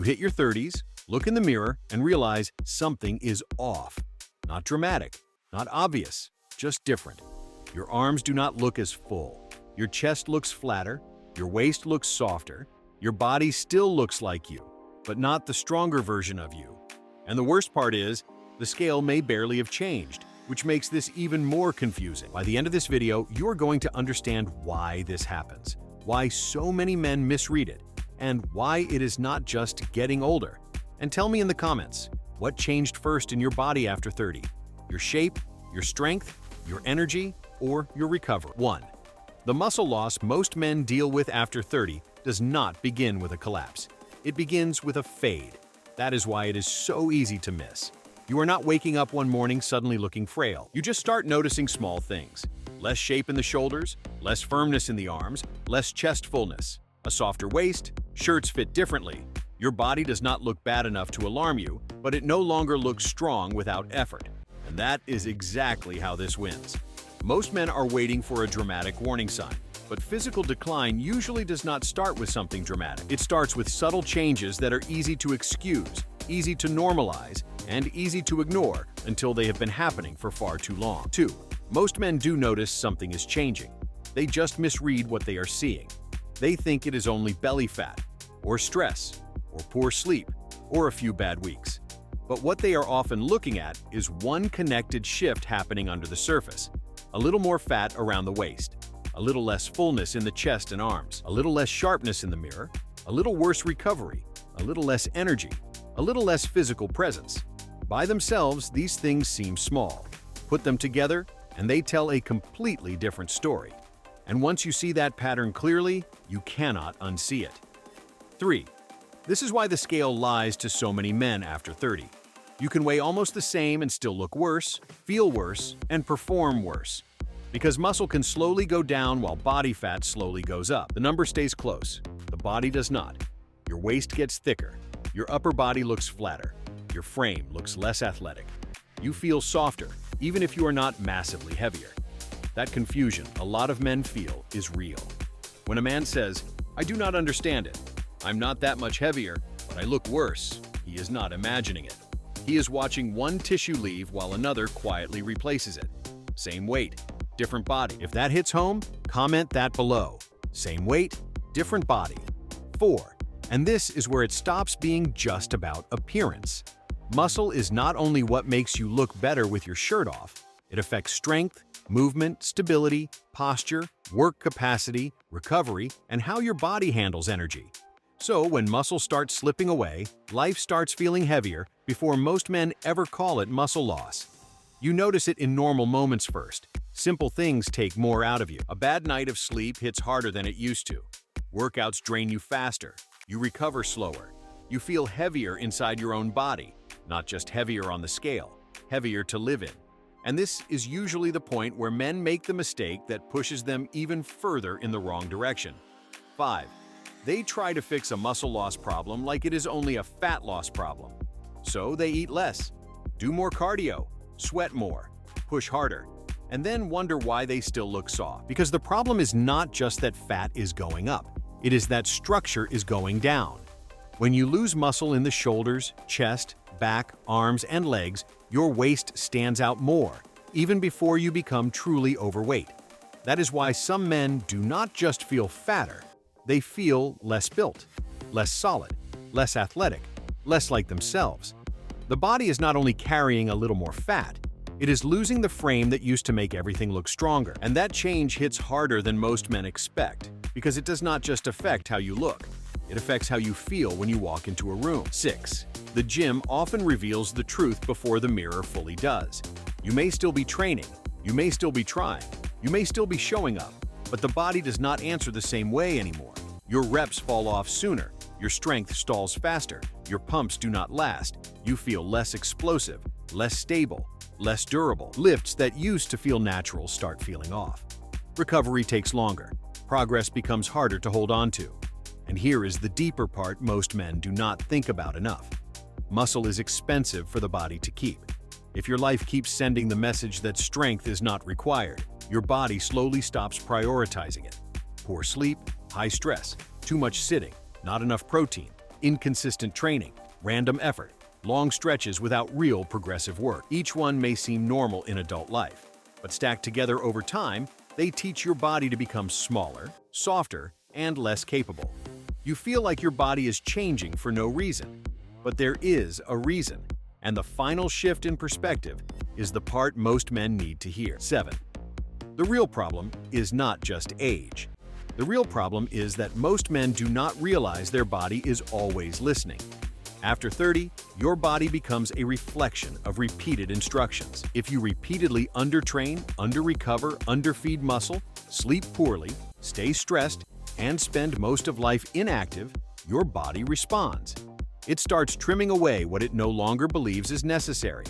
You hit your 30s, look in the mirror, and realize something is off. Not dramatic, not obvious, just different. Your arms do not look as full. Your chest looks flatter. Your waist looks softer. Your body still looks like you, but not the stronger version of you. And the worst part is, the scale may barely have changed, which makes this even more confusing. By the end of this video, you're going to understand why this happens, why so many men misread it, and why it is not just getting older. And tell me in the comments, what changed first in your body after 30? Your shape, your strength, your energy, or your recovery? 1. The muscle loss most men deal with after 30 does not begin with a collapse. It begins with a fade. That is why it is so easy to miss. You are not waking up one morning suddenly looking frail. You just start noticing small things. Less shape in the shoulders, less firmness in the arms, less chest fullness, a softer waist, shirts fit differently. Your body does not look bad enough to alarm you, but it no longer looks strong without effort. And that is exactly how this wins. Most men are waiting for a dramatic warning sign, but physical decline usually does not start with something dramatic. It starts with subtle changes that are easy to excuse, easy to normalize, and easy to ignore until they have been happening for far too long. 2. Most men do notice something is changing. They just misread what they are seeing. They think it is only belly fat, or stress, or poor sleep, or a few bad weeks. But what they are often looking at is one connected shift happening under the surface. A little more fat around the waist, a little less fullness in the chest and arms, a little less sharpness in the mirror, a little worse recovery, a little less energy, a little less physical presence. By themselves, these things seem small. Put them together, and they tell a completely different story. And once you see that pattern clearly, you cannot unsee it. 3. This is why the scale lies to so many men after 30. You can weigh almost the same and still look worse, feel worse, and perform worse. Because muscle can slowly go down while body fat slowly goes up. The number stays close. The body does not. Your waist gets thicker. Your upper body looks flatter. Your frame looks less athletic. You feel softer, even if you are not massively heavier. That confusion a lot of men feel is real. When a man says, "I do not understand it. I'm not that much heavier, but I look worse," he is not imagining it. He is watching one tissue leave while another quietly replaces it. Same weight, different body. If that hits home, comment that below. Same weight, different body. 4. And this is where it stops being just about appearance. Muscle is not only what makes you look better with your shirt off, it affects strength, movement, stability, posture, work capacity, recovery, and how your body handles energy. So when muscle starts slipping away, life starts feeling heavier before most men ever call it muscle loss. You notice it in normal moments first. Simple things take more out of you. A bad night of sleep hits harder than it used to. Workouts drain you faster. You recover slower. You feel heavier inside your own body, not just heavier on the scale, heavier to live in. And this is usually the point where men make the mistake that pushes them even further in the wrong direction. 5. They try to fix a muscle loss problem like it is only a fat loss problem. So they eat less, do more cardio, sweat more, push harder, and then wonder why they still look soft. Because the problem is not just that fat is going up, it is that structure is going down. When you lose muscle in the shoulders, chest, back, arms, and legs, your waist stands out more, even before you become truly overweight. That is why some men do not just feel fatter, they feel less built, less solid, less athletic, less like themselves. The body is not only carrying a little more fat, it is losing the frame that used to make everything look stronger. And that change hits harder than most men expect, because it does not just affect how you look, it affects how you feel when you walk into a room. 6. The gym often reveals the truth before the mirror fully does. You may still be training, you may still be trying, you may still be showing up, but the body does not answer the same way anymore. Your reps fall off sooner, your strength stalls faster, your pumps do not last, you feel less explosive, less stable, less durable. Lifts that used to feel natural start feeling off. Recovery takes longer. Progress becomes harder to hold on to. And here is the deeper part most men do not think about enough. Muscle is expensive for the body to keep. If your life keeps sending the message that strength is not required, your body slowly stops prioritizing it. Poor sleep, high stress, too much sitting, not enough protein. inconsistent training, random effort, long stretches without real progressive work. Each one may seem normal in adult life, but stacked together over time, they teach your body to become smaller, softer, and less capable. You feel like your body is changing for no reason, but there is a reason, and the final shift in perspective is the part most men need to hear. 7. The real problem is not just age. The real problem is that most men do not realize their body is always listening. After 30, your body becomes a reflection of repeated instructions. If you repeatedly undertrain, under-recover, underfeed muscle, sleep poorly, stay stressed, and spend most of life inactive, your body responds. It starts trimming away what it no longer believes is necessary.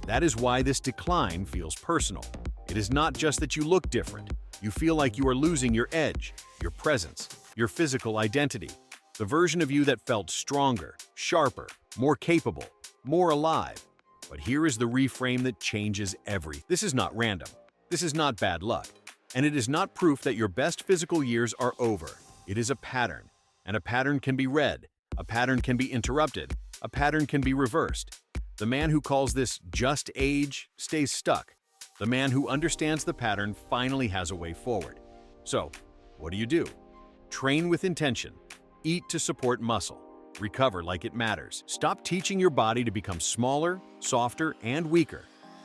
That is why this decline feels personal. It is not just that you look different. You feel like you are losing your edge, your presence, your physical identity, the version of you that felt stronger, sharper, more capable, more alive. But here is the reframe that changes everything. This is not random. This is not bad luck. And it is not proof that your best physical years are over. It is a pattern. And a pattern can be read. A pattern can be interrupted. A pattern can be reversed. The man who calls this just age stays stuck. The man who understands the pattern finally has a way forward. So, what do? Train with intention. Eat to support muscle. Recover like it matters. Stop teaching your body to become smaller, softer, and weaker,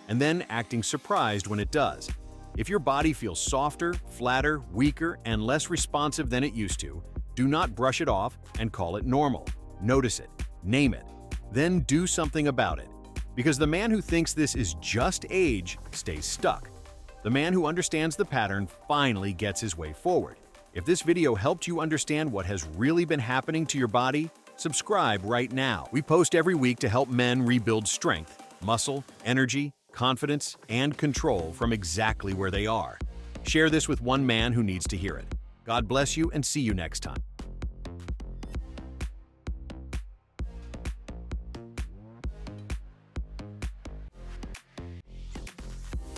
and then acting surprised when it does. If your body feels softer, flatter, weaker, and less responsive than it used to, do not brush it off and call it normal. Notice it. Name it. Then do something about it. Because the man who thinks this is just age stays stuck. The man who understands the pattern finally gets his way forward. If this video helped you understand what has really been happening to your body, subscribe right now. We post every week to help men rebuild strength, muscle, energy, confidence, and control from exactly where they are. Share this with one man who needs to hear it. God bless you and see you next time.